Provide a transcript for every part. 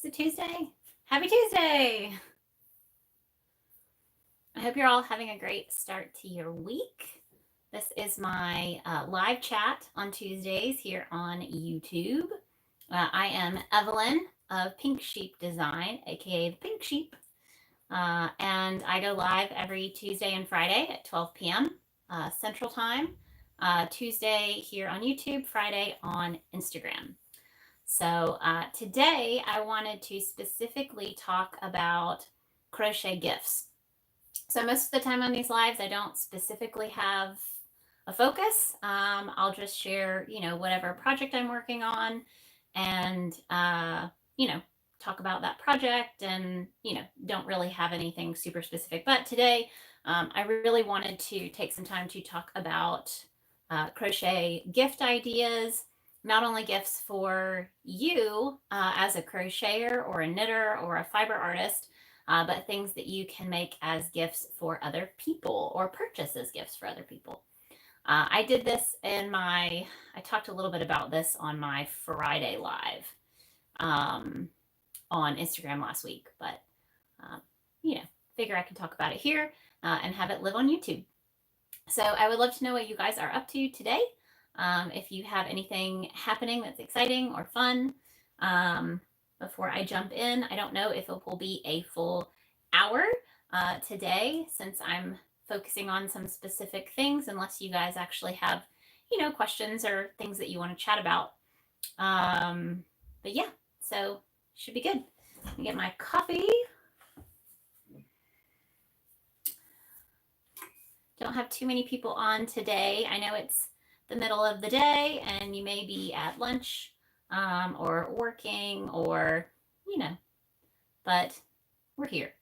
Is it Tuesday? Happy Tuesday! I hope you're all having a great start to your week. This is my live chat on Tuesdays here on YouTube. I am Evelyn of Pink Sheep Design, aka the Pink Sheep, and I go live every Tuesday and Friday at 12 p.m. Central Time. Tuesday here on YouTube, Friday on Instagram. So today I wanted to specifically talk about crochet gifts. So most of the time on these lives, I don't specifically have a focus. I'll just share, whatever project I'm working on and, talk about that project and, don't really have anything super specific. But today I really wanted to take some time to talk about crochet gift ideas, not only gifts for you as a crocheter or a knitter or a fiber artist, but things that you can make as gifts for other people or purchase as gifts for other people. I did this I talked a little bit about this on my Friday live on Instagram last week, but, figure I can talk about it here and have it live on YouTube. So I would love to know what you guys are up to today. If you have anything happening that's exciting or fun. Before I jump in, I don't know if it will be a full hour today since I'm focusing on some specific things, unless you guys actually have, questions or things that you want to chat about. But yeah, so should be good. Let me get my coffee. Don't have too many people on today. I know it's the middle of the day and you may be at lunch or working or, but we're here.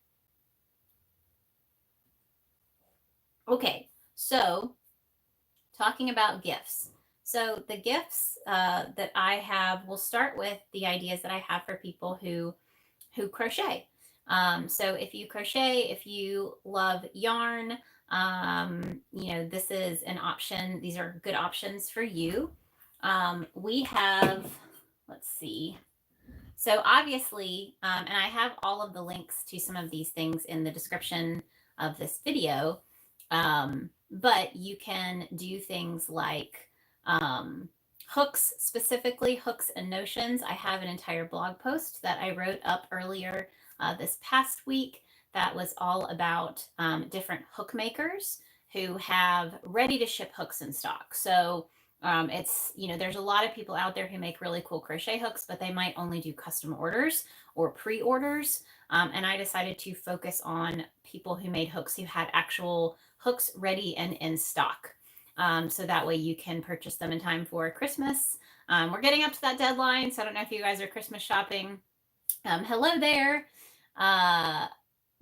Okay, so talking about gifts. So the gifts that I have, we'll start with the ideas that I have for people who crochet. So if you crochet, if you love yarn, this is an option. These are good options for you. We have, let's see. So obviously, and I have all of the links to some of these things in the description of this video, but you can do things like hooks, specifically hooks and notions. I have an entire blog post that I wrote up earlier this past week that was all about different hook makers who have ready to ship hooks in stock. So it's, there's a lot of people out there who make really cool crochet hooks, but they might only do custom orders or pre-orders. And I decided to focus on people who made hooks who had actual hooks ready and in stock. So that way you can purchase them in time for Christmas. We're getting up to that deadline, so I don't know if you guys are Christmas shopping. Hello there.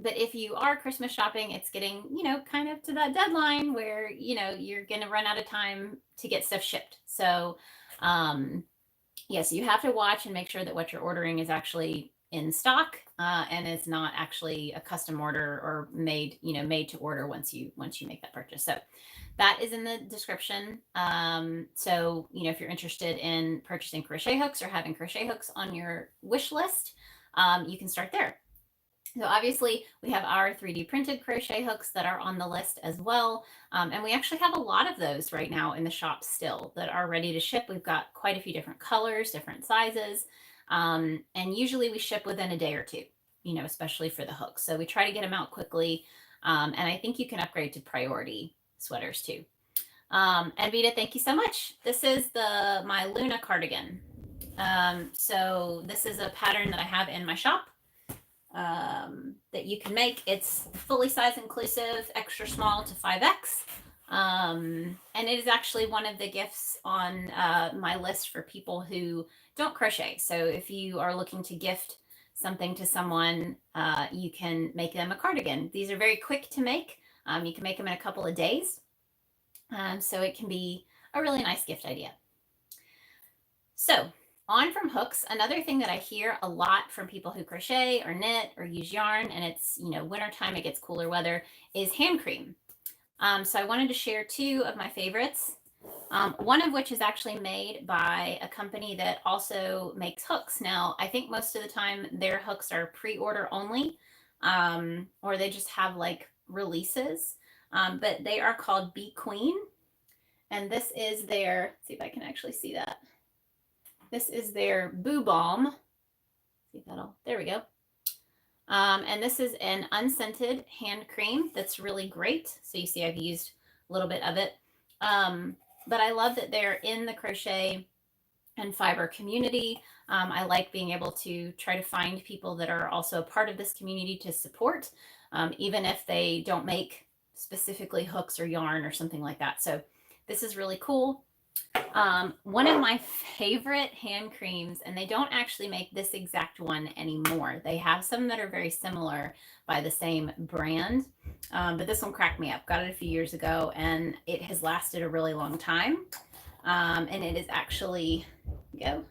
But if you are Christmas shopping, it's getting, kind of to that deadline where, you're going to run out of time to get stuff shipped. So, yes, you have to watch and make sure that what you're ordering is actually in stock and is not actually a custom order or made to order once you make that purchase. So that is in the description. So, if you're interested in purchasing crochet hooks or having crochet hooks on your wish list, you can start there. So obviously we have our 3D printed crochet hooks that are on the list as well. And we actually have a lot of those right now in the shop still that are ready to ship. We've got quite a few different colors, different sizes. And usually we ship within a day or two, especially for the hooks. So we try to get them out quickly. And I think you can upgrade to priority sweaters too. And Vita, thank you so much. This is my Luna cardigan. So this is a pattern that I have in my shop. That you can make. It's fully size inclusive, extra small to 5X. And it is actually one of the gifts on my list for people who don't crochet. So if you are looking to gift something to someone, you can make them a cardigan. These are very quick to make. You can make them in a couple of days. So it can be a really nice gift idea. So on from hooks, another thing that I hear a lot from people who crochet or knit or use yarn, and it's, wintertime, it gets cooler weather, is hand cream. So I wanted to share two of my favorites. one of which is actually made by a company that also makes hooks. Now, I think most of the time their hooks are pre-order only, or they just have like releases, but they are called Bee Queen. And this is their, see if I can actually see that. This is their Boo Balm. See if that'll, there we go. And this is an unscented hand cream that's really great. So you see I've used a little bit of it. But I love that they're in the crochet and fiber community. I like being able to try to find people that are also a part of this community to support, even if they don't make specifically hooks or yarn or something like that. So this is really cool. One of my favorite hand creams, and they don't actually make this exact one anymore. They have some that are very similar by the same brand, but this one cracked me up. Got it a few years ago, and it has lasted a really long time. And it is actually, go.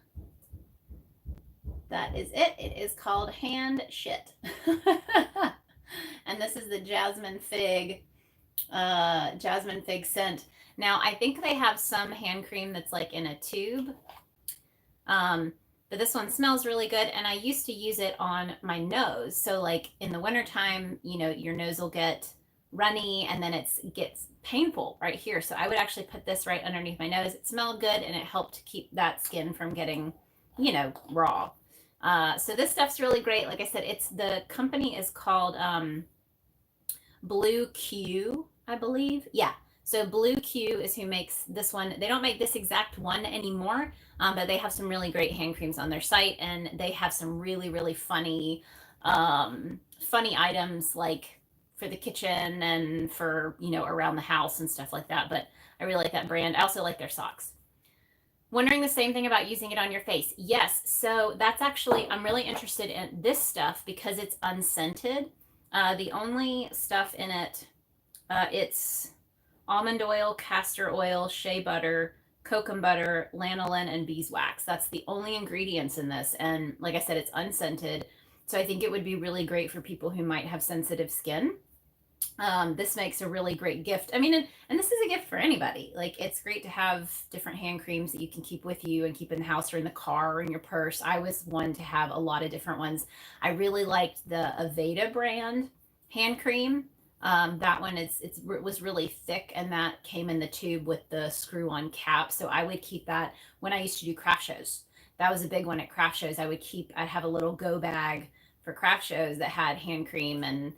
That is it. It is called Hand Shit. And this is the Jasmine Fig scent. Now, I think they have some hand cream that's like in a tube, but this one smells really good, and I used to use it on my nose. So like in the wintertime, you know, your nose will get runny and then it gets painful right here. So I would actually put this right underneath my nose. It smelled good and it helped keep that skin from getting, you know, raw. So this stuff's really great. Like I said, the company is called Blue Q, I believe. Yeah. So Blue Q is who makes this one. They don't make this exact one anymore, but they have some really great hand creams on their site, and they have some really, really funny items like for the kitchen and for, you know, around the house and stuff like that. But I really like that brand. I also like their socks. Wondering the same thing about using it on your face. Yes, so that's actually, I'm really interested in this stuff because it's unscented. The only stuff in it, it's almond oil, castor oil, shea butter, kokum butter, lanolin, and beeswax. That's the only ingredients in this. And like I said, it's unscented. So I think it would be really great for people who might have sensitive skin. This makes a really great gift. I mean, and this is a gift for anybody. Like, it's great to have different hand creams that you can keep with you and keep in the house or in the car or in your purse. I was one to have a lot of different ones. I really liked the Aveda brand hand cream. That one it was really thick, and that came in the tube with the screw-on cap. So I would keep that when I used to do craft shows. That was a big one at craft shows. I'd have a little go bag for craft shows that had hand cream and,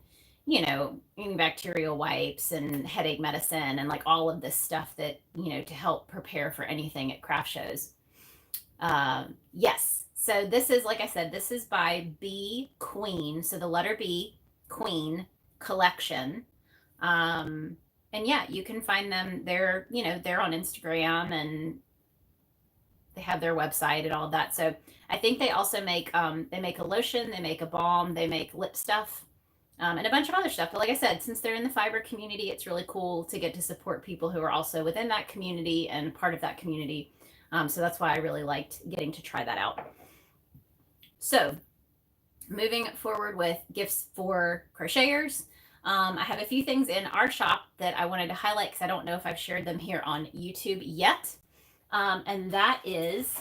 you know, antibacterial wipes and headache medicine and like all of this stuff that, you know, to help prepare for anything at craft shows. Yes. So this is, like I said, this is by Bee Queen. So the letter B, Queen collection. And yeah, you can find them. They're, you know, they're on Instagram and they have their website and all of that. So I think they also make, they make a lotion, they make a balm, they make lip stuff. And a bunch of other stuff. But like I said, since they're in the fiber community, it's really cool to get to support people who are also within that community and part of that community. So that's why I really liked getting to try that out. So moving forward with gifts for crocheters, I have a few things in our shop that I wanted to highlight because I don't know if I've shared them here on YouTube yet. And that is,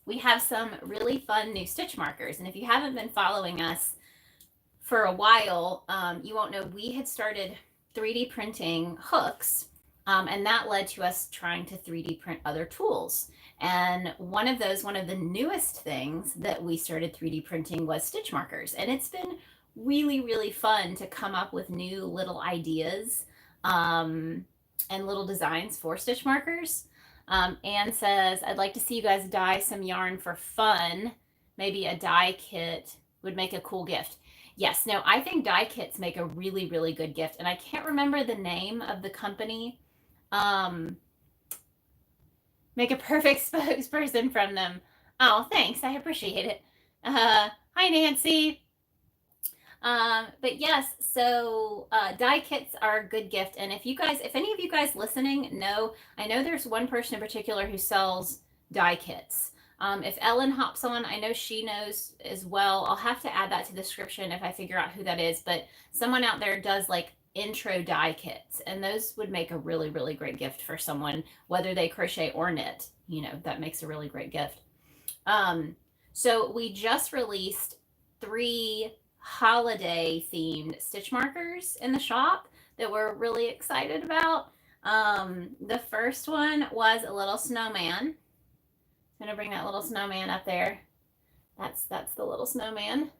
we have some really fun new stitch markers. And if you haven't been following us for a while, you won't know we had started 3D printing hooks, and that led to us trying to 3D print other tools. And one of the newest things that we started 3D printing was stitch markers. And it's been really, really fun to come up with new little ideas and little designs for stitch markers. Anne says, I'd like to see you guys dye some yarn for fun. Maybe a dye kit would make a cool gift. Yes, no, I think dye kits make a really, really good gift. And I can't remember the name of the company. Make a perfect spokesperson from them. Oh, thanks. I appreciate it. Hi, Nancy. But yes, so dye kits are a good gift. And if any of you guys listening know, I know there's one person in particular who sells dye kits. If Ellen hops on, I know she knows as well. I'll have to add that to the description if I figure out who that is. But someone out there does like intro die kits, and those would make a really, really great gift for someone, whether they crochet or knit. You know, that makes a really great gift. So we just released 3 holiday themed stitch markers in the shop that we're really excited about. The first one was a little snowman. I'm gonna bring that little snowman up there. That's the little snowman.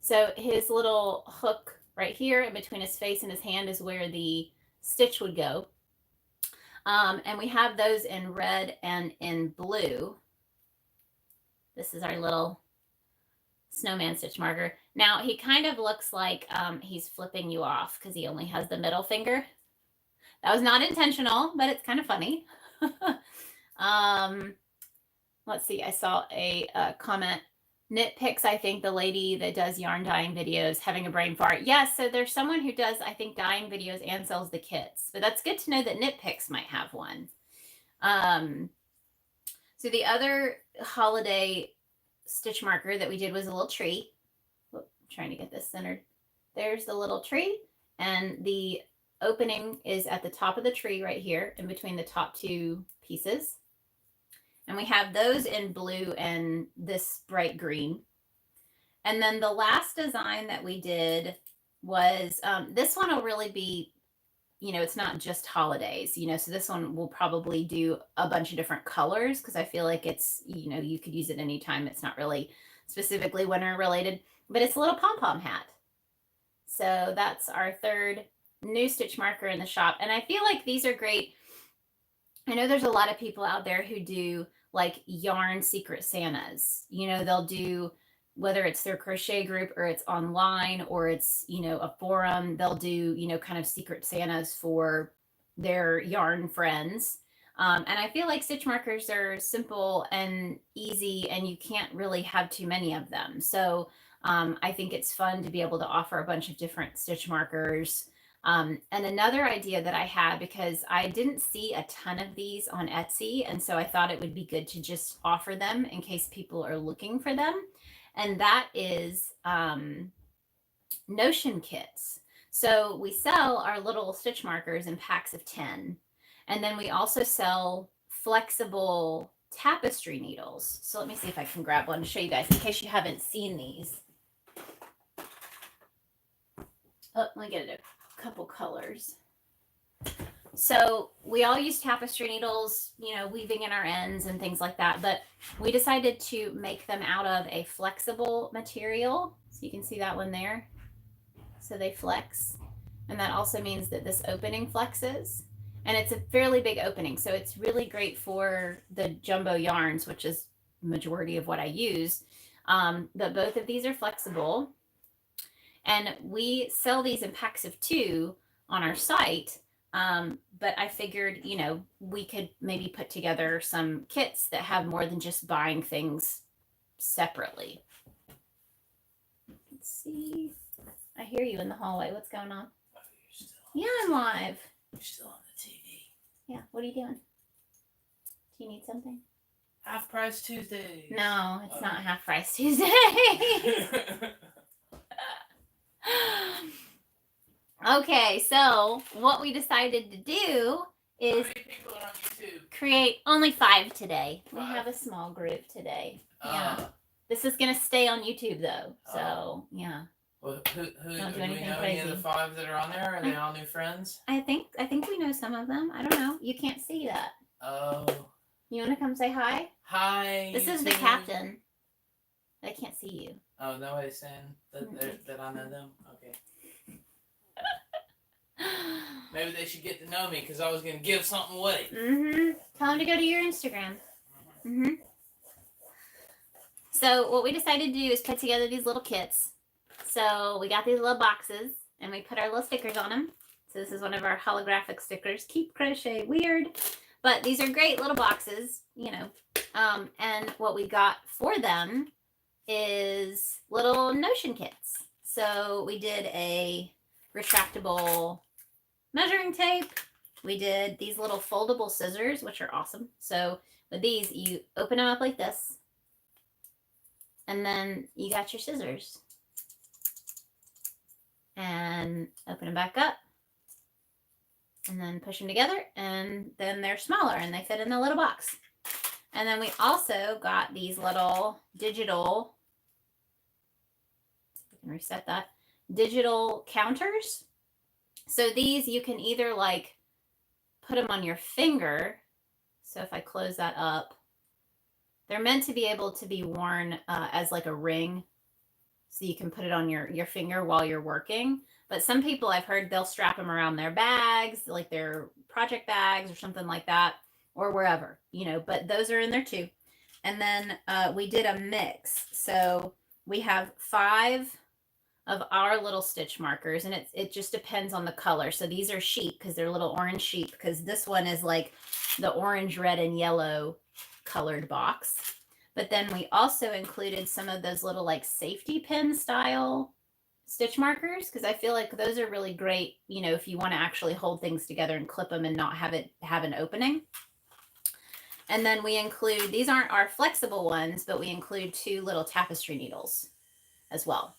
So his little hook right here in between his face and his hand is where the stitch would go. And we have those in red and in blue. This is our little snowman stitch marker. Now he kind of looks like he's flipping you off because he only has the middle finger. That was not intentional, but it's kind of funny. Let's see, I saw a comment. Nitpicks, I think the lady that does yarn dyeing videos having a brain fart. Yes, so there's someone who does, I think, dyeing videos and sells the kits. But that's good to know that Nitpicks might have one. So the other holiday stitch marker that we did was a little tree. I'm trying to get this centered. There's the little tree, and the opening is at the top of the tree right here in between the top 2 pieces. And we have those in blue and this bright green. And then the last design that we did was, this one will really be, you know, it's not just holidays, you know, so this one will probably do a bunch of different colors because I feel like it's, you know, you could use it anytime. It's not really specifically winter related, but it's a little pom-pom hat. So that's our 3rd new stitch marker in the shop. And I feel like these are great. I know there's a lot of people out there who do like yarn secret Santas. You know, they'll do, whether it's their crochet group or it's online or it's, you know, a forum, they'll do, you know, kind of secret Santas for their yarn friends. And I feel like stitch markers are simple and easy, and you can't really have too many of them. So I think it's fun to be able to offer a bunch of different stitch markers. And another idea that I had, because I didn't see a ton of these on Etsy, and so I thought it would be good to just offer them in case people are looking for them, and that is notion kits. So we sell our little stitch markers in packs of 10, and then we also sell flexible tapestry needles. So let me see if I can grab one to show you guys in case you haven't seen these. Oh, let me get it a couple colors. So we all use tapestry needles, you know, weaving in our ends and things like that, but we decided to make them out of a flexible material. So you can see that one there. So they flex, and that also means that this opening flexes, and it's a fairly big opening. So it's really great for the jumbo yarns, which is the majority of what I use. But both of these are flexible, and we sell these in packs of 2 on our site. But I figured, you know, we could maybe put together some kits that have more than just buying things separately. Let's see. I hear you in the hallway. What's going on? Oh, you're still on. Yeah, I'm live. You're still on the TV. Yeah. What are you doing? Do you need something? Half Price Tuesday. No, it's not Half Price Tuesday. Okay, so what we decided to do is create only 5 today. 5? We have a small group today. Yeah. This is going to stay on YouTube though. So, yeah. Well, who do we know any of the 5 that are on there? Are they all new friends? I think we know some of them. I don't know. You can't see that. Oh. You want to come say hi? Hi. This is the captain. I can't see you. Oh, nobody's saying that I know them? Okay. Maybe they should get to know me because I was going to give something away. Tell them to go to your Instagram. So what we decided to do is put together these little kits. So we got these little boxes and we put our little stickers on them. So this is one of our holographic stickers. Keep crochet weird. But these are great little boxes, you know. And what we got for them is little notion kits. So we did a retractable measuring tape. We did these little foldable scissors, which are awesome. So with these, you open them up like this, and then you got your scissors. and open them back up and then push them together, and then they're smaller and they fit in the little box. And then we also got these little digital, I can reset that, digital counters. So these you can either like put them on your finger. So if I close that up, they're meant to be able to be worn as like a ring. So you can put it on your finger while you're working. But some people I've heard they'll strap them around their bags, like their project bags or something like that, or wherever, you know, but those are in there too. And then we did a mix. So we have 5 of our little stitch markers, and it just depends on the color. So these are sheep because they're little orange sheep, because this one is like the orange, red, and yellow colored box. But then we also included some of those little like safety pin style stitch markers, because I feel like those are really great, you know, if you want to actually hold things together and clip them and not have it have an opening. And then we include, these aren't our flexible ones, but we include 2 little tapestry needles as well.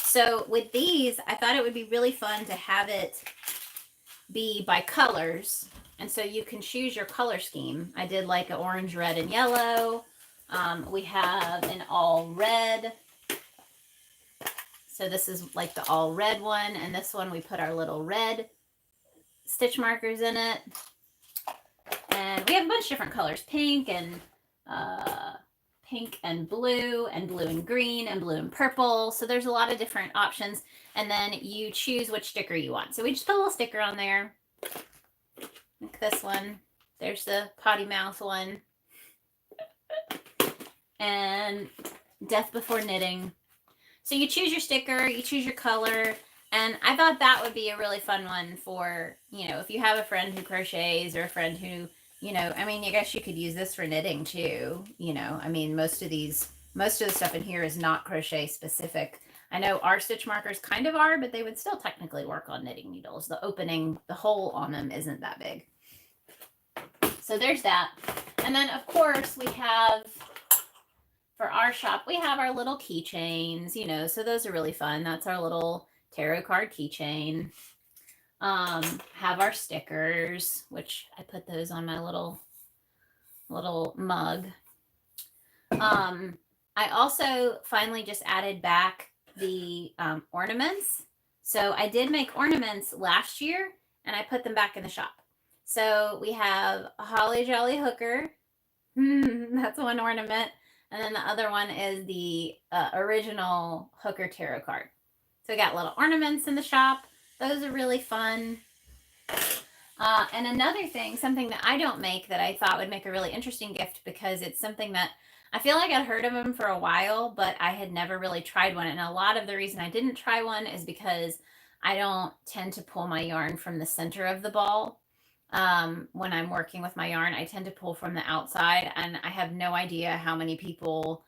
So with these, I thought it would be really fun to have it be by colors. And so you can choose your color scheme. I did like an orange, red, and yellow. We have an all red. So this is like the all red one. And this one, we put our little red stitch markers in it. And we have a bunch of different colors, pink and blue and green and blue and purple. So there's a lot of different options. And then you choose which sticker you want. So we just put a little sticker on there. Like this one. There's the potty mouth one. And death before knitting. So you choose your sticker, you choose your color. And I thought that would be a really fun one for, you know, if you have a friend who crochets or a friend who, you know, I mean, I guess you could use this for knitting too. You know, I mean, most of the stuff in here is not crochet specific. I know our stitch markers kind of are, but they would still technically work on knitting needles. The opening, the hole on them isn't that big. So there's that. And then of course we have, for our shop, we have our little keychains, you know, so those are really fun. That's our little tarot card keychain. Have our stickers, which I put those on my little mug. I also finally just added back the ornaments. So I did make ornaments last year and I put them back in the shop. So we have a Holly Jolly Hooker. That's one ornament. And then the other one is the original Hooker Tarot card. So we got little ornaments in the shop. Those are really fun. And another thing, something that I don't make that I thought would make a really interesting gift, because it's something that I feel like I'd heard of them for a while, but I had never really tried one. And a lot of the reason I didn't try one is because I don't tend to pull my yarn from the center of the ball. When I'm working with my yarn, I tend to pull from the outside, and I have no idea how many people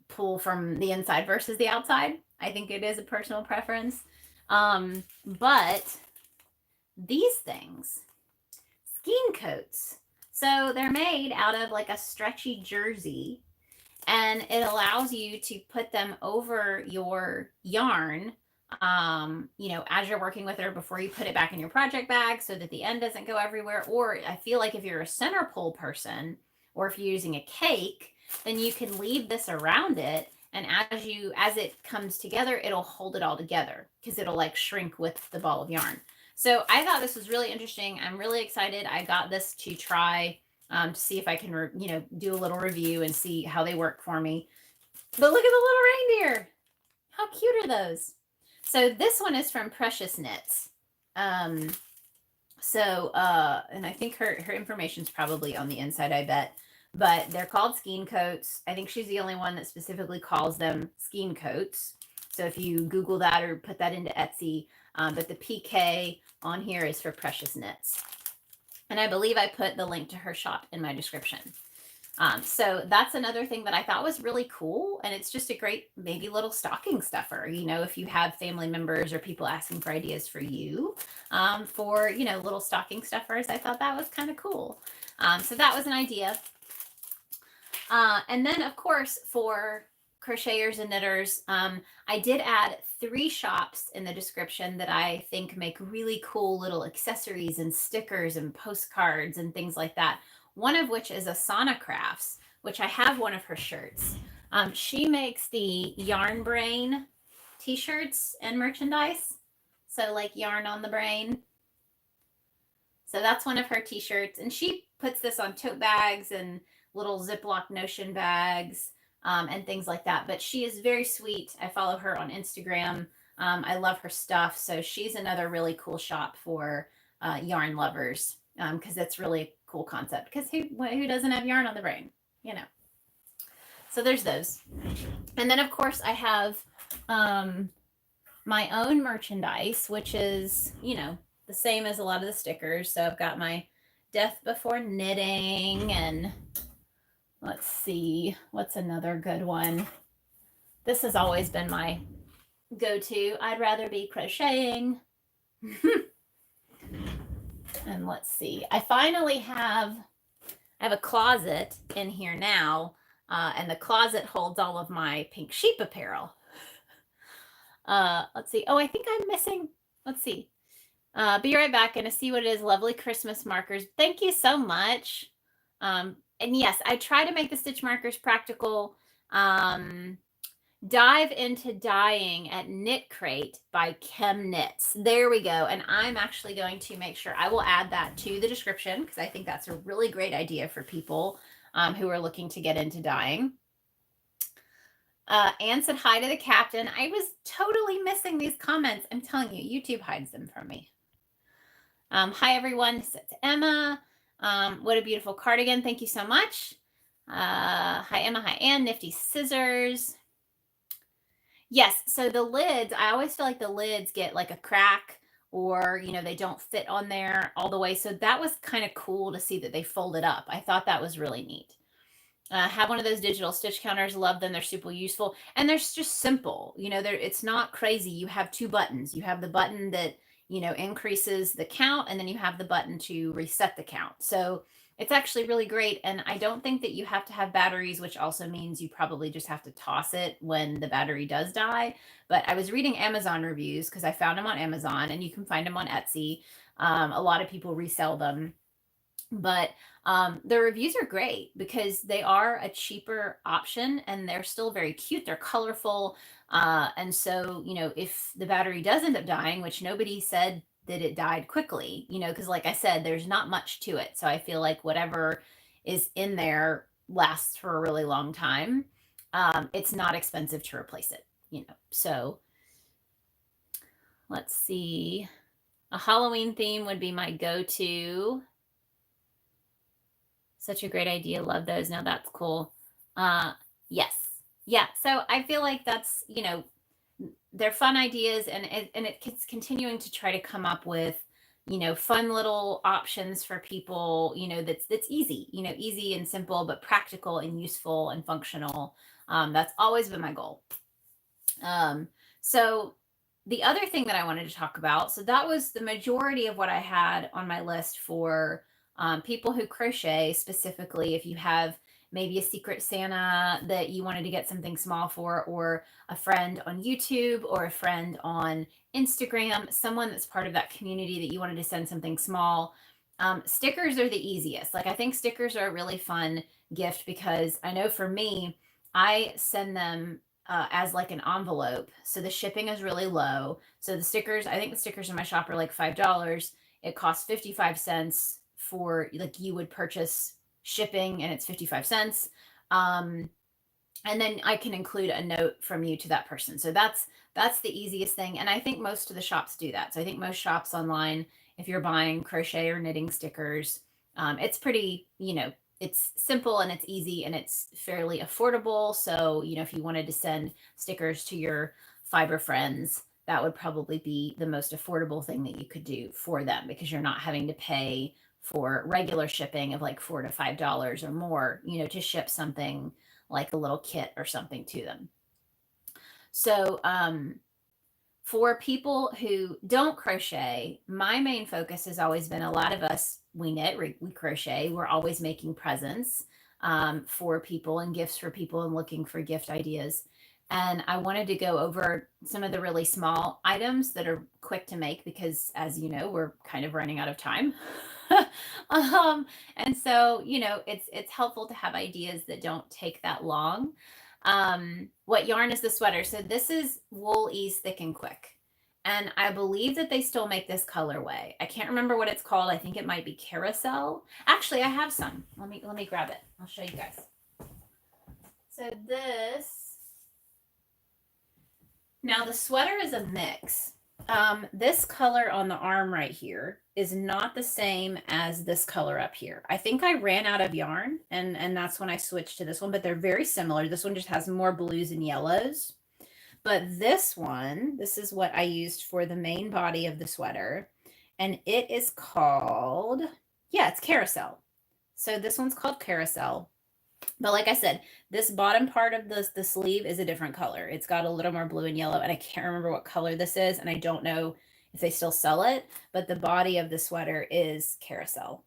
pull from the inside versus the outside. I think it is a personal preference. But these things, skein coats. So they're made out of like a stretchy jersey, and it allows you to put them over your yarn, you know, as you're working with her before you put it back in your project bag so that the end doesn't go everywhere. Or I feel like if you're a center pull person, or if you're using a cake, then you can leave this around it. And as it comes together, it'll hold it all together because it'll like shrink with the ball of yarn. So I thought this was really interesting. I'm really excited. I got this to try to see if I can, you know, do a little review and see how they work for me. But look at the little reindeer. How cute are those? So this one is from Precious Knits. And I think her information's probably on the inside, I bet. But they're called skein coats. I think she's the only one that specifically calls them skein coats. So if you Google that or put that into Etsy, but the PK on here is for Precious Knits. And I believe I put the link to her shop in my description. So that's another thing that I thought was really cool. And it's just a great, maybe little stocking stuffer, you know, if you have family members or people asking for ideas for you, for, you know, little stocking stuffers. I thought that was kind of cool. So that was an idea. And then of course for crocheters and knitters, I did add 3 shops in the description that I think make really cool little accessories and stickers and postcards and things like that. One of which is Asana Crafts, which I have one of her shirts. She makes the Yarn Brain t-shirts and merchandise. So like yarn on the brain. So that's one of her t-shirts. And she puts this on tote bags and little Ziploc Notion bags and things like that. But she is very sweet. I follow her on Instagram. I love her stuff. So she's another really cool shop for yarn lovers because that's really a cool concept. Because who doesn't have yarn on the brain, you know? So there's those. And then, of course, I have my own merchandise, which is, you know, the same as a lot of the stickers. So I've got my Death Before Knitting, and let's see, what's another good one? This has always been my go-to. I'd rather be crocheting. And let's see, I have a closet in here now, and the closet holds all of my pink sheep apparel. Let's see. Oh, I think I'm missing. Let's see. Be right back. Gonna see what it is. Lovely Christmas markers. Thank you so much. And yes, I try to make the stitch markers practical. Dive into Dyeing at Knit Crate by Chem Knits. There we go. And I'm actually going to make sure I will add that to the description because I think that's a really great idea for people who are looking to get into dyeing. Anne said hi to the captain. I was totally missing these comments. I'm telling you, YouTube hides them from me. Hi, everyone. It's Emma. What a beautiful cardigan. Thank you so much. Hi, Emma. Hi, Anne. Nifty scissors. Yes, so the lids, I always feel like the lids get like a crack or, you know, they don't fit on there all the way. So that was kind of cool to see that they folded up. I thought that was really neat. Have one of those digital stitch counters. Love them. They're super useful. And they're just simple. You know, it's not crazy. You have 2 buttons. You have the button that, you know, increases the count, and then you have the button to reset the count. So it's actually really great. And I don't think that you have to have batteries, which also means you probably just have to toss it when the battery does die. But I was reading Amazon reviews because I found them on Amazon, and you can find them on Etsy. A lot of people resell them. But the reviews are great because they are a cheaper option and they're still very cute. They're colorful. And so, you know, if the battery does end up dying, which nobody said that it died quickly, you know, because like I said, there's not much to it. So I feel like whatever is in there lasts for a really long time. It's not expensive to replace it, you know. So let's see. A Halloween theme would be my go-to. Such a great idea. Love those. Now that's cool. Yes. Yeah. So I feel like that's, you know, they're fun ideas, and it's continuing to try to come up with, you know, fun little options for people, you know, that's easy, you know, easy and simple, but practical and useful and functional. That's always been my goal. So the other thing that I wanted to talk about, so that was the majority of what I had on my list for people who crochet. Specifically, if you have maybe a secret Santa that you wanted to get something small for, or a friend on YouTube, or a friend on Instagram, someone that's part of that community that you wanted to send something small. Stickers are the easiest. Like, I think stickers are a really fun gift because I know for me, I send them as like an envelope. So the shipping is really low. So the stickers, I think the stickers in my shop are like $5. It costs 55 cents for, like, you would purchase shipping and it's 55 cents. And then I can include a note from you to that person. So that's the easiest thing. And I think most of the shops do that. So I think most shops online, if you're buying crochet or knitting stickers, it's pretty, you know, it's simple and it's easy and it's fairly affordable. So, you know, if you wanted to send stickers to your fiber friends, that would probably be the most affordable thing that you could do for them, because you're not having to pay for regular shipping of like $4 to $5 or more, you know, to ship something like a little kit or something to them. So for people who don't crochet, my main focus has always been, a lot of us, we knit, we crochet, we're always making presents for people and gifts for people and looking for gift ideas. And I wanted to go over some of the really small items that are quick to make because, as you know, we're kind of running out of time. And so, you know, it's helpful to have ideas that don't take that long. What yarn is the sweater? So this is Wool Ease Thick and Quick. And I believe that they still make this colorway. I can't remember what it's called. I think it might be Carousel. Actually, I have some. Let me grab it. I'll show you guys. So now the sweater is a mix. This color on the arm right here is not the same as this color up here. I think I ran out of yarn and that's when I switched to this one, but they're very similar. This one just has more blues and yellows. But this one, this is what I used for the main body of the sweater. And it is called, yeah, it's Carousel. So this one's called Carousel. But like I said, this bottom part of the sleeve is a different color. It's got a little more blue and yellow, and I can't remember what color this is, and I don't know if they still sell it, but the body of the sweater is Carousel.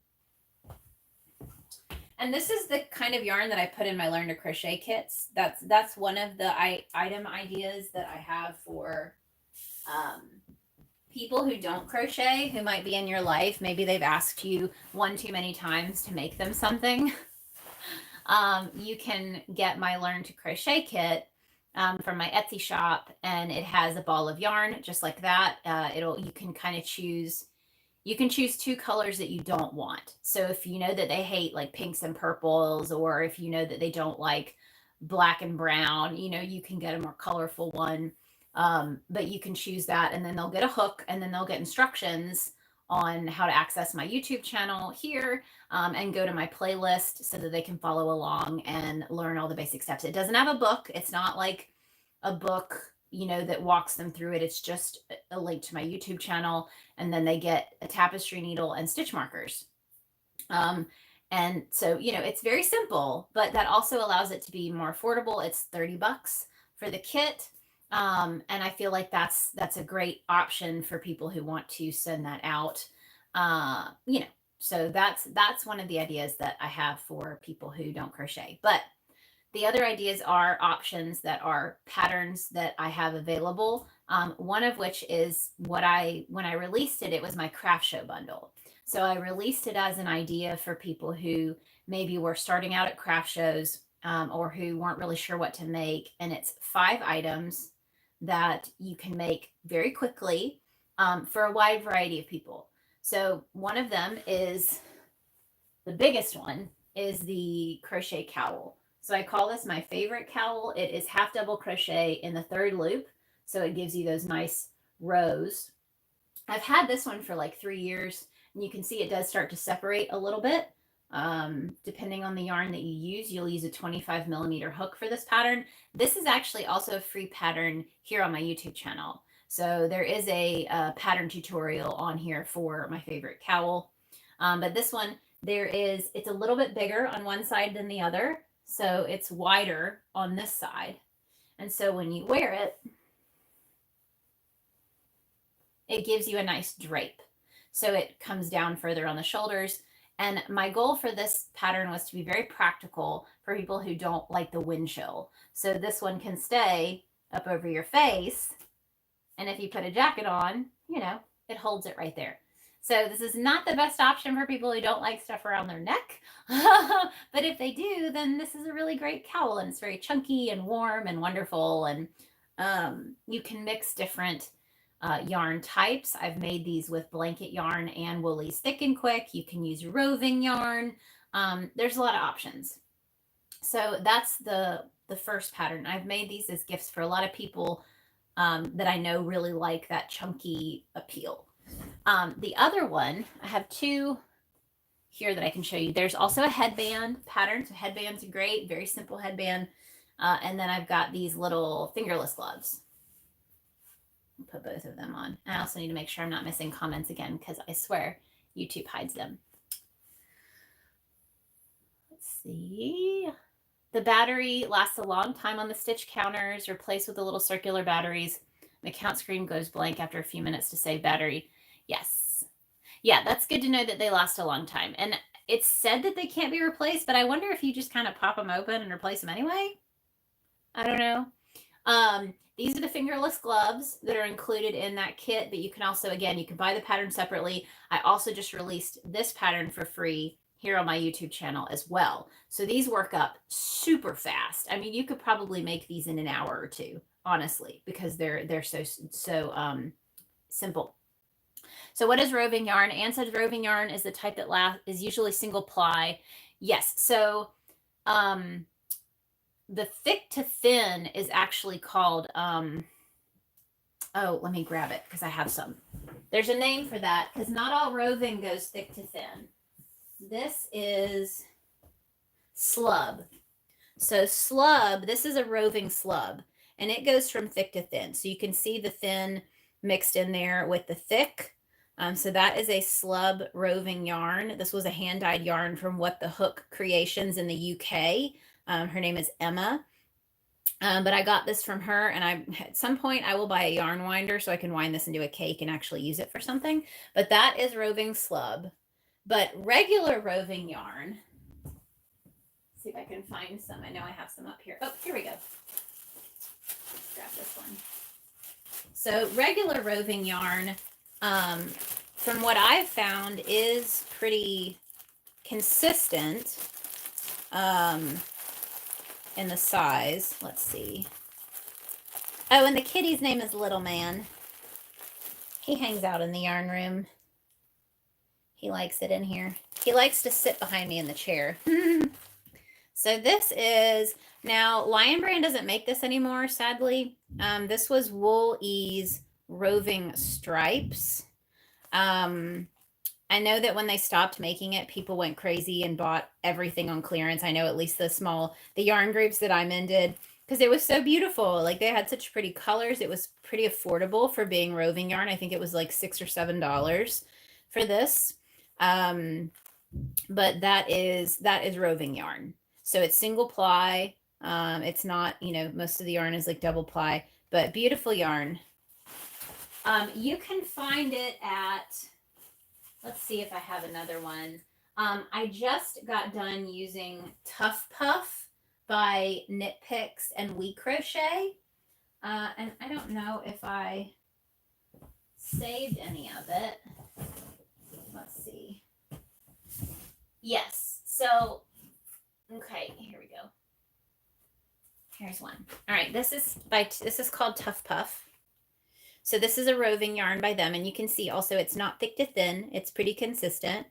And this is the kind of yarn that I put in my Learn to Crochet kits. That's one of the item ideas that I have for people who don't crochet, who might be in your life. Maybe they've asked you one too many times to make them something. You can get my Learn to Crochet kit from my Etsy shop, and it has a ball of yarn just like that. You can kind of choose. You can choose two colors that you don't want. So if you know that they hate like pinks and purples, or if you know that they don't like black and brown, you know, you can get a more colorful one. But you can choose that, and then they'll get a hook, and then they'll get instructions on how to access my YouTube channel here, and go to my playlist so that they can follow along and learn all the basic steps. It doesn't have a book. It's not like a book, you know, that walks them through it. It's just a link to my YouTube channel, and then they get a tapestry needle and stitch markers. And so, you know, it's very simple, but that also allows it to be more affordable. It's $30 for the kit. And I feel like that's a great option for people who want to send that out. You know, so that's one of the ideas that I have for people who don't crochet. But the other ideas are options that are patterns that I have available. One of which is when I released it, it was my craft show bundle. So I released it as an idea for people who maybe were starting out at craft shows, or who weren't really sure what to make. And it's 5 items that you can make very quickly, for a wide variety of people. So one of them is, the biggest one is the Crochet Cowl. So I call this my favorite cowl. It is half double crochet in the 3rd loop. So it gives you those nice rows. I've had this one for like 3 years, and you can see it does start to separate a little bit. Depending on the yarn that you use, you'll use a 25mm hook for this pattern. This is actually also a free pattern here on my YouTube channel. So there is a pattern tutorial on here for my favorite cowl. But this one, it's a little bit bigger on one side than the other. So it's wider on this side. And so when you wear it, it gives you a nice drape. So it comes down further on the shoulders. And my goal for this pattern was to be very practical for people who don't like the wind chill. So this one can stay up over your face. And if you put a jacket on, you know, it holds it right there. So this is not the best option for people who don't like stuff around their neck. But if they do, then this is a really great cowl, and it's very chunky and warm and wonderful. And you can mix different yarn types. I've made these with blanket yarn and Wool Ease Thick and Quick. You can use roving yarn. There's a lot of options. So that's the first pattern. I've made these as gifts for a lot of people that I know really like that chunky appeal. The other one, I have 2 here that I can show you. There's also a headband pattern. So headbands are great, very simple headband. And then I've got these little fingerless gloves. I'll put both of them on. I also need to make sure I'm not missing comments again, because I swear YouTube hides them. Let's see. The battery lasts a long time on the stitch counters, replaced with the little circular batteries. The count screen goes blank after a few minutes to save battery. Yes. Yeah, that's good to know that they last a long time. And it's said that they can't be replaced, but I wonder if you just kind of pop them open and replace them anyway. I don't know. These are the fingerless gloves that are included in that kit, but you can also, again, you can buy the pattern separately. I also just released this pattern for free here on my YouTube channel as well. So these work up super fast. I mean, you could probably make these in an hour or two, honestly, because they're so simple. So what is roving yarn? Anne said roving yarn is the type that is usually single ply. Yes. So the thick to thin is actually called, oh, let me grab it because I have some. There's a name for that because not all roving goes thick to thin. This is slub. So slub, this is a roving slub, and it goes from thick to thin. So you can see the thin mixed in there with the thick. So that is a slub roving yarn. This was a hand-dyed yarn from What the Hook Creations in the UK. Her name is Emma. But I got this from her, and at some point I will buy a yarn winder so I can wind this into a cake and actually use it for something. But that is roving slub. But regular roving yarn, let's see if I can find some. I know I have some up here. Oh, here we go. Let's grab this one. So regular roving yarn, from what I've found, is pretty consistent in the size. Let's see. Oh, and the kitty's name is Little Man. He hangs out in the yarn room. He likes it in here. He likes to sit behind me in the chair. So this is, now Lion Brand doesn't make this anymore, sadly. This was Wool Ease Roving Stripes. I know that when they stopped making it, people went crazy and bought everything on clearance. I know at least the yarn groups that I'm in did, because it was so beautiful. Like, they had such pretty colors. It was pretty affordable for being roving yarn. I think it was like $6 or $7 for this. But that is roving yarn. So it's single ply. It's not, most of the yarn is like double ply, but beautiful yarn. You can find it at, let's see if I have another one. I just got done using Tough Puff by Knit Picks and We Crochet. And I don't know if I saved any of it. Let's see. Yes. So, okay, here we go. Here's one. All right, this is called Tough Puff. So this is a roving yarn by them, and you can see also it's not thick to thin. It's pretty consistent.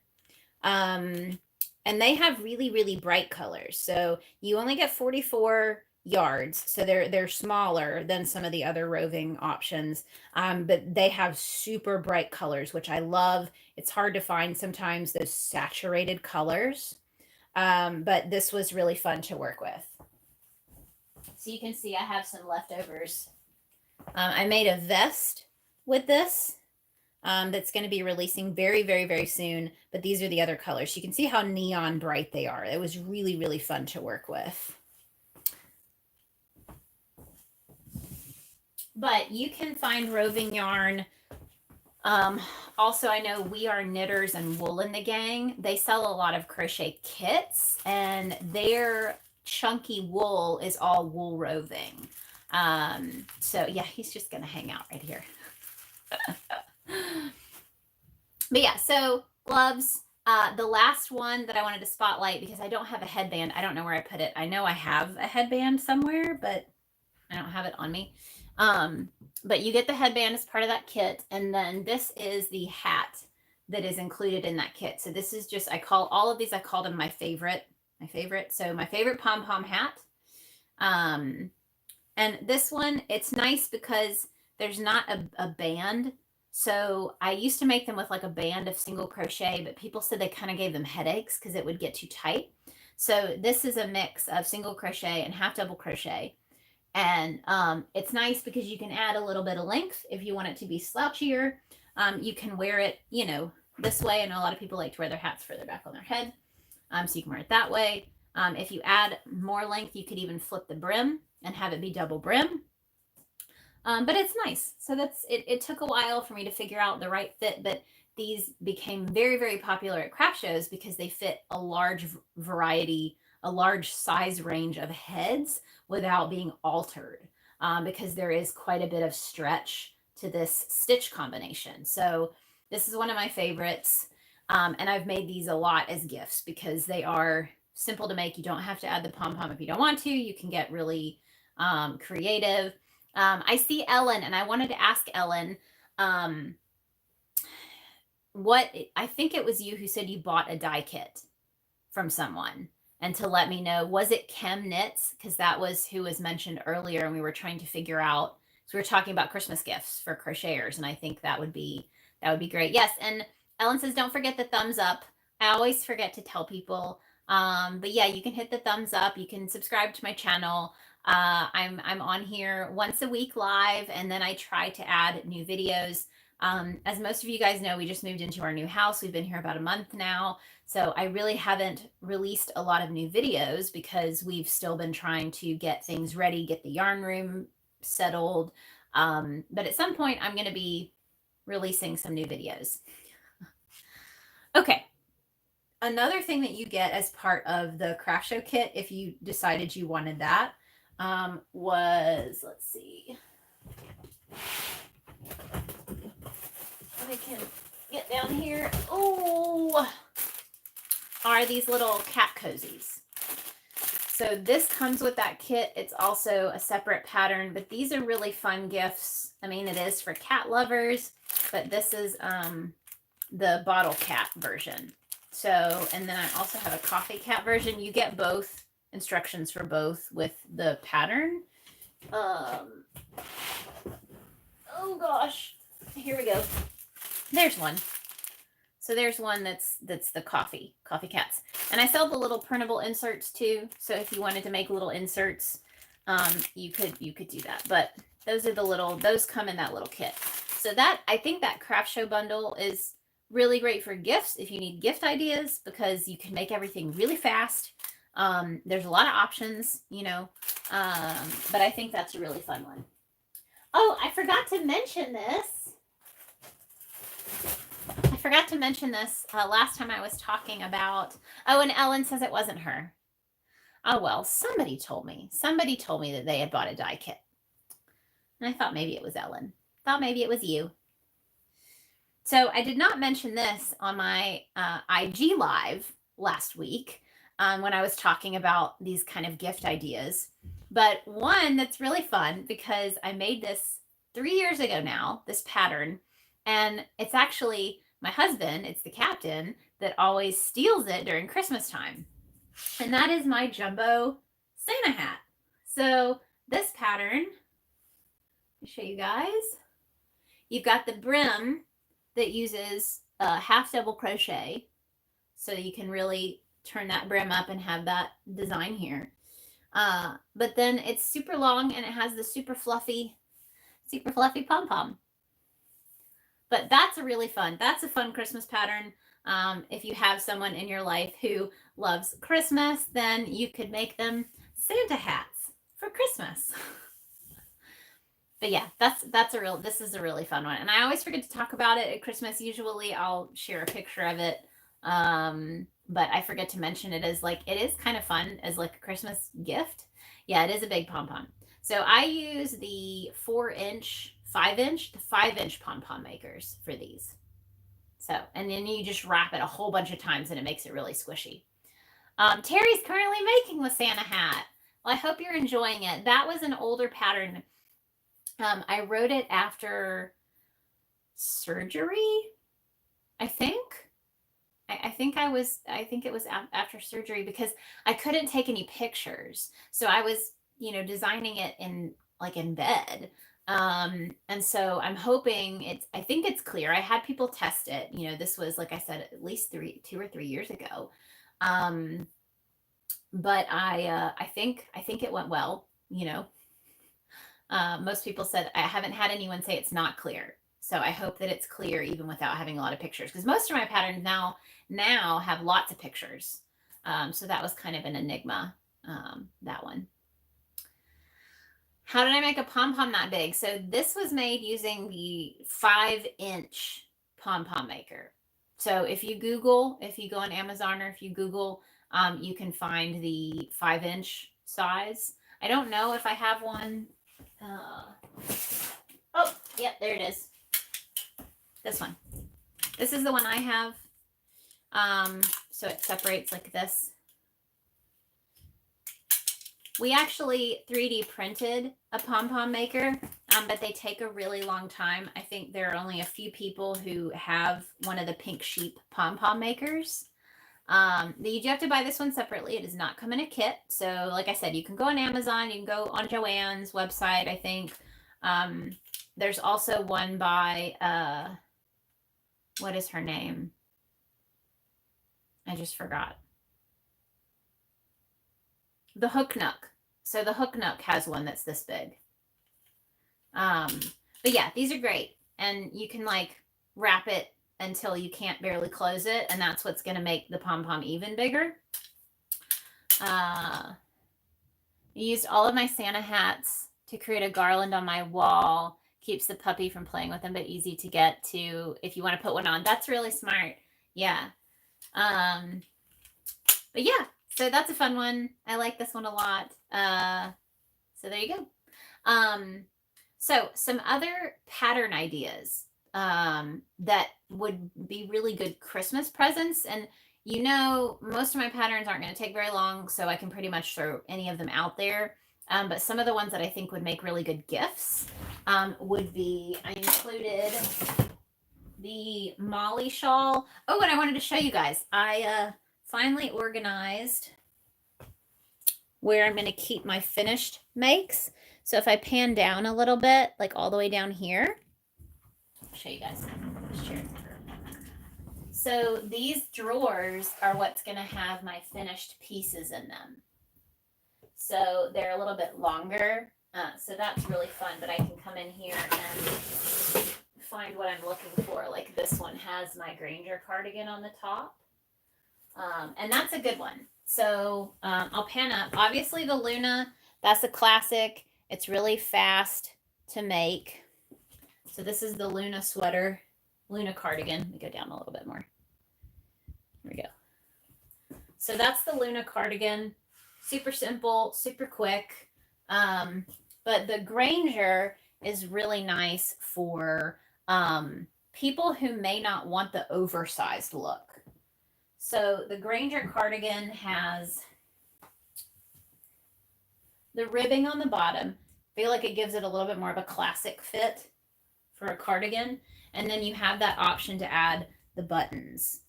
And they have really, really bright colors. So you only get 44 yards. So they're smaller than some of the other roving options. But they have super bright colors, which I love. It's hard to find sometimes those saturated colors. But this was really fun to work with. So you can see I have some leftovers. I made a vest with this that's going to be releasing very, very, very soon. But these are the other colors. You can see how neon bright they are. It was really, really fun to work with. But you can find roving yarn. Also, I know We Are Knitters and Wool in the Gang. They sell a lot of crochet kits, and their chunky wool is all wool roving. So yeah, he's just gonna hang out right here. But yeah, so gloves. The last one that I wanted to spotlight, because I don't have a headband. I don't know where I put it. I know I have a headband somewhere, but I don't have it on me. But you get the headband as part of that kit, and then this is the hat that is included in that kit. So this is just, I call all of these, I call them my favorite. So my favorite pom-pom hat. And this one, it's nice because there's not a band. So I used to make them with like a band of single crochet, but people said they kind of gave them headaches because it would get too tight. So this is a mix of single crochet and half double crochet. And it's nice because you can add a little bit of length if you want it to be slouchier. You can wear it, this way. I know a lot of people like to wear their hats further back on their head. So you can wear it that way. If you add more length, you could even flip the brim and have it be double brim. But it's nice. So that's it. It took a while for me to figure out the right fit, but these became very, very popular at craft shows because they fit a large variety, a large size range of heads without being altered. because there is quite a bit of stretch to this stitch combination. So this is one of my favorites. And I've made these a lot as gifts because they are simple to make. You don't have to add the pom-pom if you don't want to. You can get really creative. I see Ellen, and I wanted to ask Ellen, I think it was you who said you bought a die kit from someone, and to let me know, was it Chem Knits? Because that was who was mentioned earlier, and we were trying to figure out, so we were talking about Christmas gifts for crocheters, and I think that would be great. Yes, and Ellen says, don't forget the thumbs up. I always forget to tell people. But yeah, you can hit the thumbs up. You can subscribe to my channel. I'm on here once a week live, and then I try to add new videos. As most of you guys know, we just moved into our new house. We've been here about a month now. So I really haven't released a lot of new videos because we've still been trying to get things ready, get the yarn room settled. But at some point I'm going to be releasing some new videos. Okay. Another thing that you get as part of the craft show kit, if you decided you wanted that, was, let's see. I can get down here. Oh, are these little cat cozies. So this comes with that kit. It's also a separate pattern, but these are really fun gifts. I mean, it is for cat lovers, but this is the bottle cat version. So, and then I also have a coffee cat version. You get both instructions for both with the pattern. Oh gosh, here we go. There's one. So there's one that's the coffee cats. And I sell the little printable inserts too. So if you wanted to make little inserts, you could do that. But those are those come in that little kit. So that, I think that craft show bundle is really great for gifts if you need gift ideas, because you can make everything really fast. There's a lot of options, you know, but I think that's a really fun one. Oh, I forgot to mention this. Last time I was talking about, oh, and Ellen says it wasn't her. Oh, well, somebody told me that they had bought a die kit. And I thought maybe it was Ellen. Thought maybe it was you. So I did not mention this on my IG live last week when I was talking about these kind of gift ideas. But one that's really fun, because I made this 3 years ago now, this pattern, and it's actually my husband, it's the captain, that always steals it during Christmas time. And that is my jumbo Santa hat. So this pattern, I'll show you guys. You've got the brim that uses half double crochet, so you can really turn that brim up and have that design here. But then it's super long, and it has the super fluffy pom-pom. But that's a fun Christmas pattern. If you have someone in your life who loves Christmas, then you could make them Santa hats for Christmas. But yeah, this is a really fun one. And I always forget to talk about it at Christmas. Usually I'll share a picture of it. But I forget to mention it as it is kind of fun as like a Christmas gift. Yeah, it is a big pom-pom. So I use the 4-inch, 5-inch, the 5-inch pom-pom makers for these. So, and then you just wrap it a whole bunch of times and it makes it really squishy. Terry's currently making the Santa hat. Well, I hope you're enjoying it. That was an older pattern. I wrote it after surgery, I think. I think it was after surgery, because I couldn't take any pictures. So I was, designing it in bed. And so I'm hoping I think it's clear. I had people test it. This was, like I said, at least 2 or 3 years ago. But I think it went well, most people said, I haven't had anyone say it's not clear. So I hope that it's clear even without having a lot of pictures, because most of my patterns now have lots of pictures. So that was kind of an enigma, that one. How did I make a pom-pom that big? So this was made using the 5-inch pom-pom maker. So if you go on Amazon, or if you Google, you can find the 5-inch size. I don't know if I have one Oh, yep, there it is. This one. This is the one I have. So it separates like this. We actually 3D printed a pom-pom maker, but they take a really long time. I think there are only a few people who have one of the pink sheep pom-pom makers. You do have to buy this one separately. It does not come in a kit. So like I said, you can go on Amazon, you can go on Joann's website, I think. There's also one by, what is her name? I just forgot. The Hook Nook. So the Hook Nook has one that's this big. But yeah, these are great. And you can like wrap it until you can't barely close it. And that's what's going to make the pom-pom even bigger. I used all of my Santa hats to create a garland on my wall. Keeps the puppy from playing with them, but easy to get to if you want to put one on. That's really smart. Yeah. But yeah, so that's a fun one. I like this one a lot. So there you go. So some other pattern ideas that would be really good Christmas presents. And you know, most of my patterns aren't going to take very long, so I can pretty much throw any of them out there. But some of the ones that I think would make really good gifts would be, I included the Molly shawl. Oh, and I wanted to show you guys. I finally organized where I'm going to keep my finished makes. So if I pan down a little bit, like all the way down here, I'll show you guys. So these drawers are what's going to have my finished pieces in them. So they're a little bit longer. So that's really fun, but I can come in here and find what I'm looking for. Like this one has my Granger cardigan on the top. And that's a good one. So I'll pan up. Obviously the Luna, that's a classic. It's really fast to make. So this is the Luna sweater, Luna cardigan. Let me go down a little bit more. Here we go. So that's the Luna cardigan. Super simple, super quick. But the Granger is really nice for people who may not want the oversized look. So the Granger cardigan has the ribbing on the bottom. I feel like it gives it a little bit more of a classic fit for a cardigan. And then you have that option to add the buttons.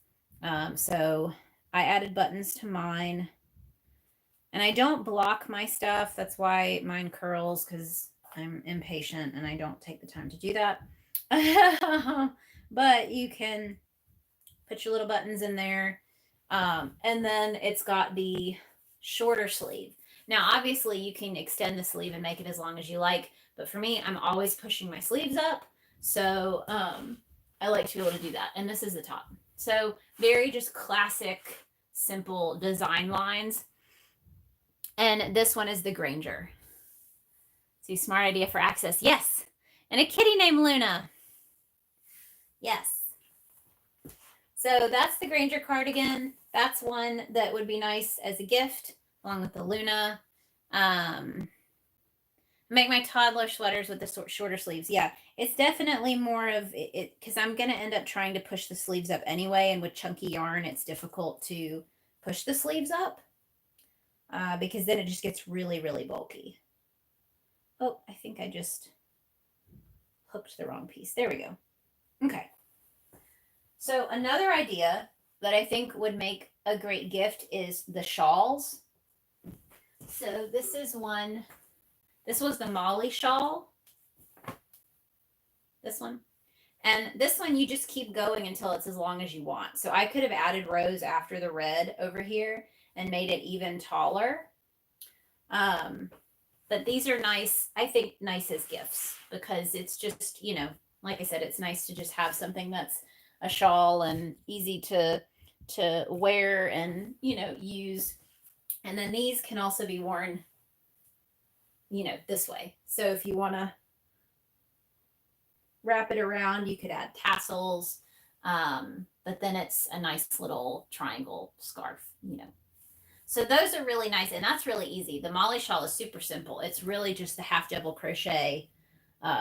So I added buttons to mine. And I don't block my stuff. That's why mine curls, because I'm impatient and I don't take the time to do that. But you can put your little buttons in there. And then it's got the shorter sleeve. Now, obviously, you can extend the sleeve and make it as long as you like. But for me, I'm always pushing my sleeves up. So I like to be able to do that. And this is the top. So very just classic, simple design lines. And this one is the Granger. See, smart idea for access. Yes. And a kitty named Luna. Yes. So that's the Granger cardigan. That's one that would be nice as a gift, along with the Luna. Make my toddler sweaters with the shorter sleeves. Yeah, it's definitely more of it because I'm going to end up trying to push the sleeves up anyway. And with chunky yarn, it's difficult to push the sleeves up. Because then it just gets really, really bulky. Oh, I think I just hooked the wrong piece. There we go. Okay. So another idea that I think would make a great gift is the shawls. So this is one. This was the Molly shawl. This one. And this one, you just keep going until it's as long as you want. So I could have added rows after the red over here and made it even taller. But these are nice, I think, nice as gifts because it's just, you know, like I said, it's nice to just have something that's a shawl and easy to wear and, you know, use. And then these can also be worn, you know, this way. So if you want to wrap it around, you could add tassels. But then it's a nice little triangle scarf, you know. So those are really nice, and that's really easy. The Molly shawl is super simple. It's really just the half double crochet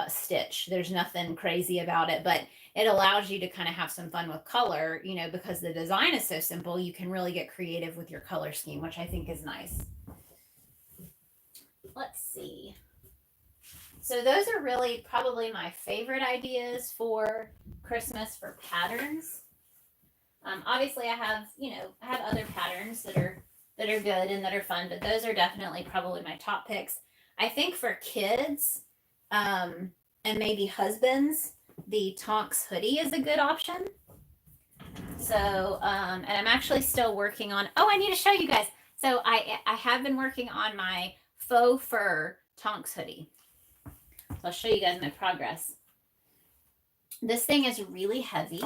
stitch. There's nothing crazy about it, but it allows you to kind of have some fun with color, you know, because the design is so simple. You can really get creative with your color scheme, which I think is nice. Let's see. So those are really probably my favorite ideas for Christmas for patterns. Obviously I have, you know, I have other patterns that are good and that are fun, but those are definitely probably my top picks. I think for kids, and maybe husbands, the tonks hoodie is a good option. So, and I'm actually still working on, oh, I need to show you guys. So I have been working on my faux fur tonks hoodie. So I'll show you guys my progress. This thing is really heavy.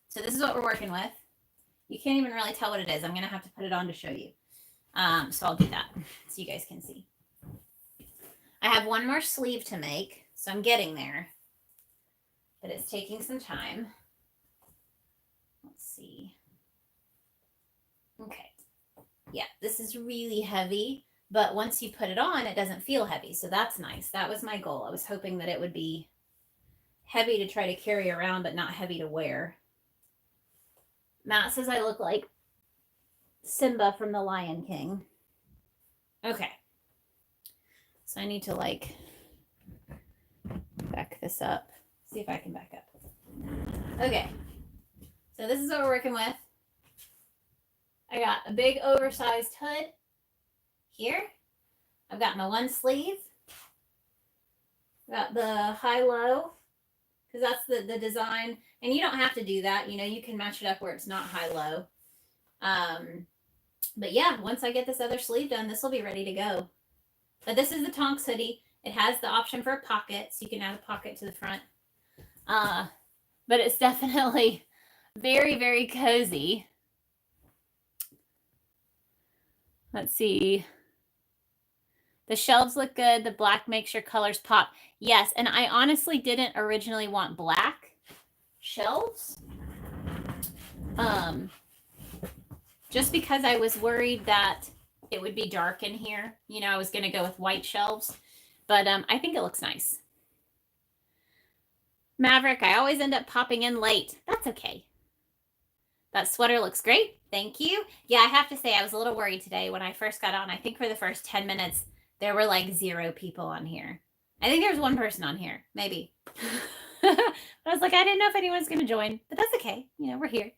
So this is what we're working with. You can't even really tell what it is. I'm going to have to put it on to show you. So I'll do that so you guys can see. I have one more sleeve to make, so I'm getting there, but it's taking some time. Let's see. Okay. Yeah, this is really heavy, but once you put it on, it doesn't feel heavy. So that's nice. That was my goal. I was hoping that it would be heavy to try to carry around, but not heavy to wear. Matt says I look like Simba from The Lion King. Okay. So I need to like back this up. See if I can back up. Okay. So this is what we're working with. I got a big oversized hood here. I've got my one sleeve. Got the high-low, because that's the design. And you don't have to do that. You know, you can match it up where it's not high-low. But yeah, once I get this other sleeve done, this will be ready to go. But this is the tonks hoodie. It has the option for a pocket, so you can add a pocket to the front. But it's definitely very, very cozy. Let's see. The shelves look good. The black makes your colors pop. Yes, and I honestly didn't originally want black shelves. Just because I was worried that it would be dark in here. You know, I was going to go with white shelves. But I think it looks nice. Maverick, I always end up popping in late. That's okay. That sweater looks great. Thank you. Yeah, I have to say I was a little worried today when I first got on. I think for the first 10 minutes, there were like 0 people on here. I think there was 1 person on here, maybe. I was like, I didn't know if anyone was going to join, but that's okay. You know, we're here.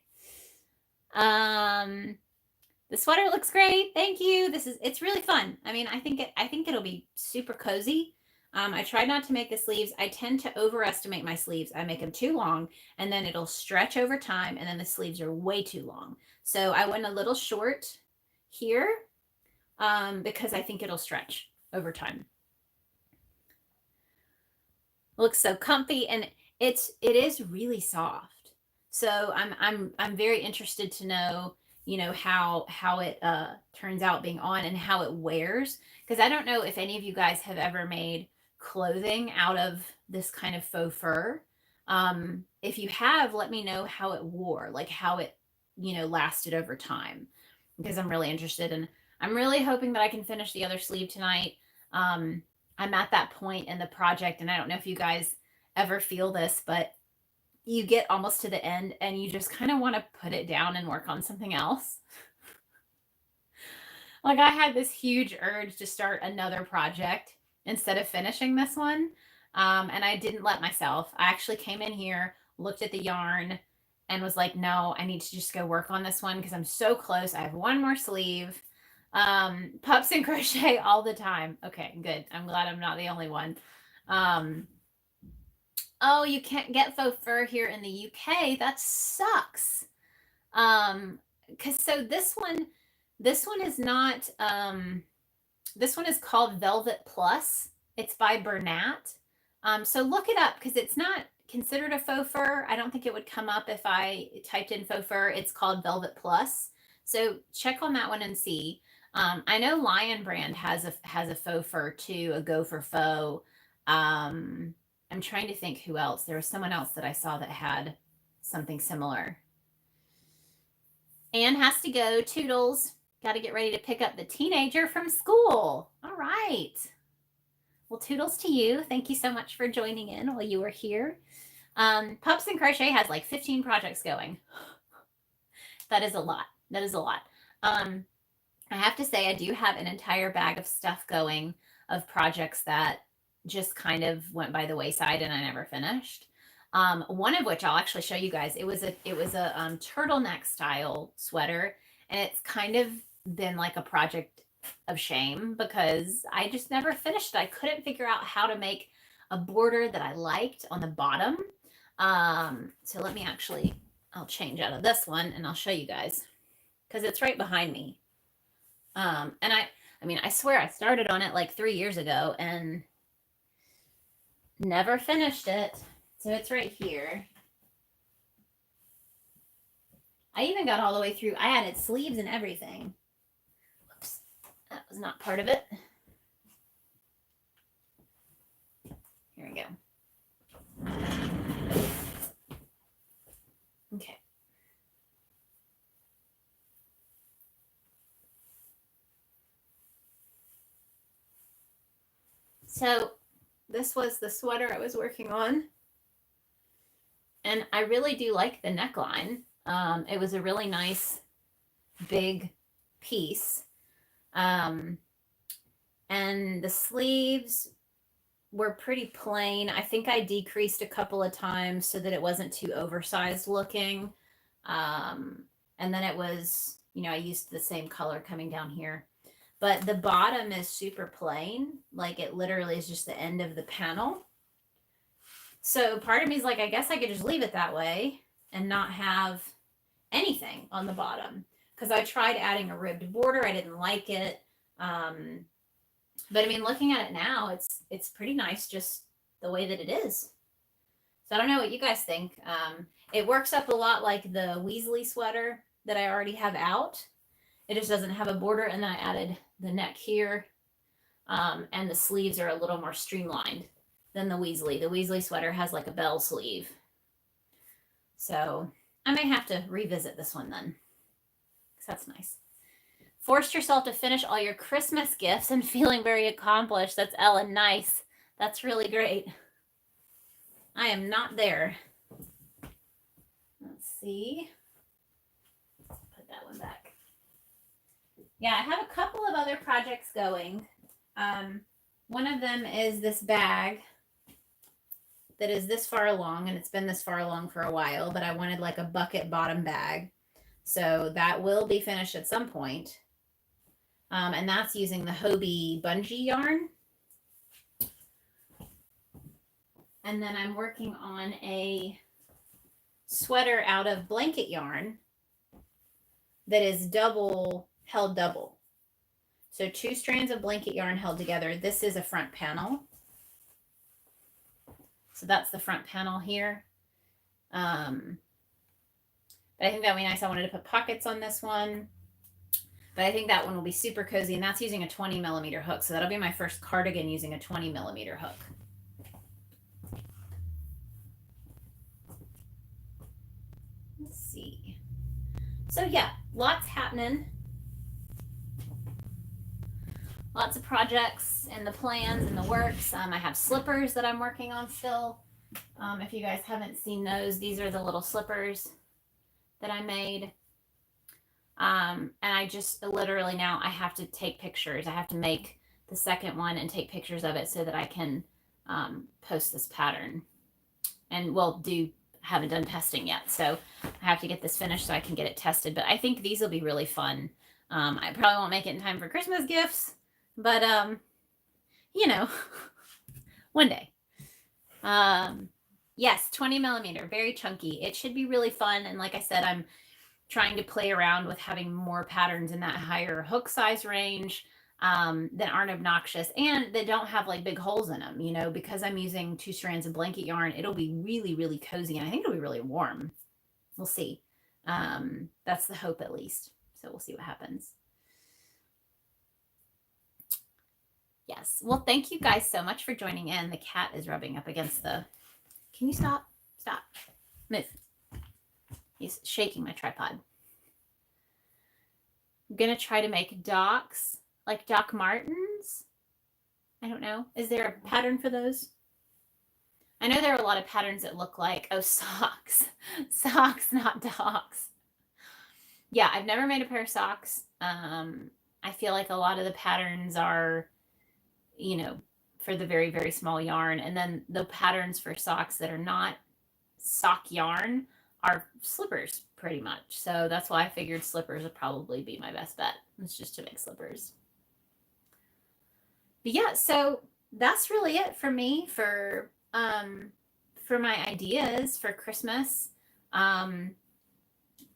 The sweater looks great. Thank you. It's really fun. I mean, I think it'll be super cozy. I tried not to make the sleeves. I tend to overestimate my sleeves. I make them too long and then it'll stretch over time and then the sleeves are way too long. So I went a little short here because I think it'll stretch over time. Looks so comfy and it is really soft. So I'm very interested to know, you know, how it turns out being on and how it wears, because I don't know if any of you guys have ever made clothing out of this kind of faux fur. If you have, let me know how it wore, like how it, you know, lasted over time, because I'm really interested, and I'm really hoping that I can finish the other sleeve tonight. I'm at that point in the project, and I don't know if you guys ever feel this, but you get almost to the end and you just kind of want to put it down and work on something else. Like I had this huge urge to start another project instead of finishing this one. And I didn't let myself. I actually came in here, looked at the yarn and was like, no, I need to just go work on this one because I'm so close. I have 1 more sleeve. Pups and crochet all the time. Okay, good. I'm glad I'm not the only one. Oh, you can't get faux fur here in the UK. That sucks. Cause so this one is not, this one is called Velvet Plus. It's by Bernat. So look it up because it's not considered a faux fur. I don't think it would come up if I typed in faux fur. It's called Velvet Plus. So check on that one and see. I know Lion Brand has a faux fur too, a Go for Faux. I'm trying to think who else. There was someone else that I saw that had something similar. Anne has to go. Toodles. Got to get ready to pick up the teenager from school. All right. Well, toodles to you. Thank you so much for joining in while you were here. Pups and Crochet has like 15 projects going. That is a lot. That is a lot. I have to say, I do have an entire bag of stuff going of projects that just kind of went by the wayside and I never finished. One of which I'll actually show you guys. It was a turtleneck style sweater, and it's kind of been like a project of shame because I just never finished it. I couldn't figure out how to make a border that I liked on the bottom. So let me actually, I'll change out of this one and I'll show you guys because it's right behind me. And I mean, I swear I started on it like 3 years ago and never finished it. So it's right here. I even got all the way through. I added sleeves and everything. Whoops, that was not part of it. Here we go. Okay. So this was the sweater I was working on. And I really do like the neckline. It was a really nice big piece. And the sleeves were pretty plain. I think I decreased a couple of times so that it wasn't too oversized looking. And then it was, you know, I used the same color coming down here. But the bottom is super plain. Like it literally is just the end of the panel. So part of me is like, I guess I could just leave it that way and not have anything on the bottom. Because I tried adding a ribbed border. I didn't like it. But I mean, looking at it now, it's pretty nice just the way that it is. So I don't know what you guys think. It works up a lot like the Weasley sweater that I already have out. It just doesn't have a border. And then I added the neck here. And the sleeves are a little more streamlined than the Weasley. The Weasley sweater has like a bell sleeve. So I may have to revisit this one then. Because that's nice. Forced yourself to finish all your Christmas gifts and feeling very accomplished. That's Ellen. Nice. That's really great. I am not there. Let's see. Put that one back. Yeah, I have a couple of other projects going. One of them is this bag that is this far along, and it's been this far along for a while, but I wanted like a bucket bottom bag. So that will be finished at some point. And that's using the Hobie bungee yarn. And then I'm working on a sweater out of blanket yarn that is held double. So 2 strands of blanket yarn held together. This is a front panel. So that's the front panel here. But I think that would be nice. I wanted to put pockets on this one. But I think that one will be super cozy. And that's using a 20 millimeter hook. So that'll be my first cardigan using a 20 millimeter hook. Let's see. So yeah, lots happening. Lots of projects and the plans and the works. I have slippers that I'm working on still. If you guys haven't seen those, these are the little slippers that I made. And I just literally now I have to take pictures. I have to make the second one and take pictures of it so that I can post this pattern. And haven't done testing yet. So I have to get this finished so I can get it tested. But I think these will be really fun. I probably won't make it in time for Christmas gifts. But, you know, one day. Yes, 20 millimeter, very chunky. It should be really fun. And like I said, I'm trying to play around with having more patterns in that higher hook size range that aren't obnoxious and that don't have like big holes in them, you know, because I'm using 2 strands of blanket yarn. It'll be really, really cozy. And I think it'll be really warm. We'll see. That's the hope at least. So we'll see what happens. Yes. Well, thank you guys so much for joining in. The cat is rubbing up against the... Can you stop? Stop. Move. He's shaking my tripod. I'm going to try to make docks, like Doc Martens. I don't know. Is there a pattern for those? I know there are a lot of patterns that look like, oh, socks. Socks, not docks. Yeah, I've never made a pair of socks. I feel like a lot of the patterns are, you know, for the very, very small yarn. And then the patterns for socks that are not sock yarn are slippers pretty much. So that's why I figured slippers would probably be my best bet. It's just to make slippers. But yeah, so that's really it for me for my ideas for Christmas.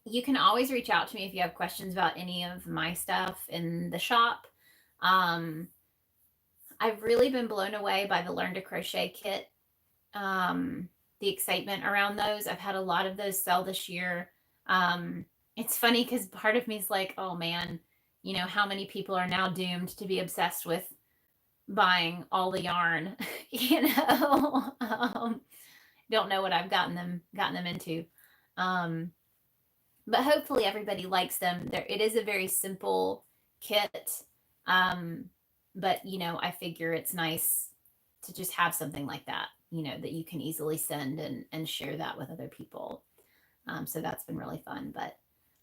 You can always reach out to me if you have questions about any of my stuff in the shop. I've really been blown away by the Learn to Crochet Kit. The excitement around those. I've had a lot of those sell this year. It's funny because part of me is like, oh man, you know, how many people are now doomed to be obsessed with buying all the yarn, you know? Don't know what I've gotten them into. But hopefully everybody likes them. It is a very simple kit. But you know, I figure it's nice to just have something like that, you know, that you can easily send and share that with other people. So that's been really fun. But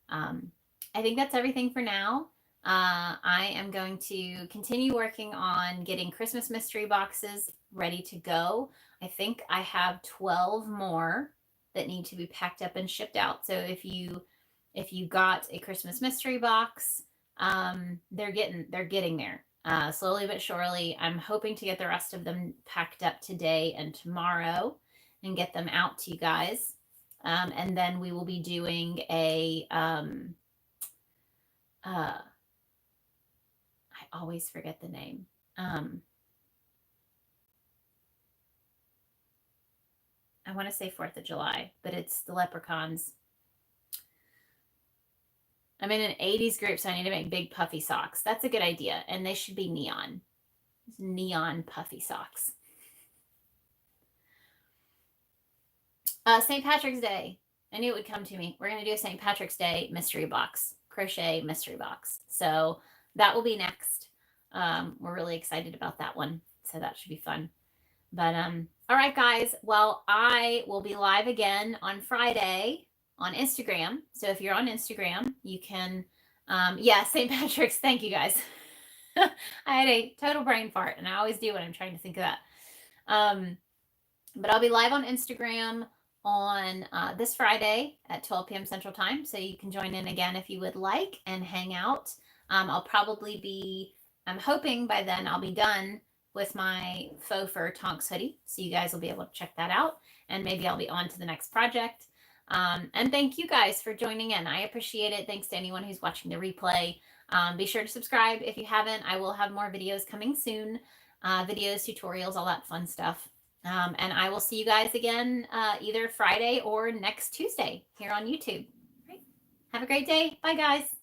I think that's everything for now. I am going to continue working on getting Christmas mystery boxes ready to go. I think I have 12 more that need to be packed up and shipped out. So if you got a Christmas mystery box, they're getting there. Slowly but surely. I'm hoping to get the rest of them packed up today and tomorrow and get them out to you guys. And then we will be doing a I always forget the name. I want to say 4th of July, but it's the leprechauns. I'm in an 80s group, so I need to make big puffy socks. That's a good idea. And they should be neon. Neon puffy socks. St. Patrick's Day. I knew it would come to me. We're going to do a St. Patrick's Day mystery box. Crochet mystery box. So that will be next. We're really excited about that one. So that should be fun. But all right, guys. Well, I will be live again on Friday on Instagram. So if you're on Instagram, you can, yeah, St. Patrick's. Thank you, guys. I had a total brain fart, and I always do when I'm trying to think of that. But I'll be live on Instagram on this Friday at 12 p.m. Central Time. So you can join in again if you would like and hang out. I'll probably be, I'm hoping by then I'll be done with my faux fur tonks hoodie. So you guys will be able to check that out. And maybe I'll be on to the next project. And thank you guys for joining in. I appreciate it. Thanks to anyone who's watching the replay. Be sure to subscribe if you haven't. I will have more videos coming soon. Videos, tutorials, all that fun stuff. And I will see you guys again either Friday or next Tuesday here on YouTube. Right. Have a great day. Bye, guys.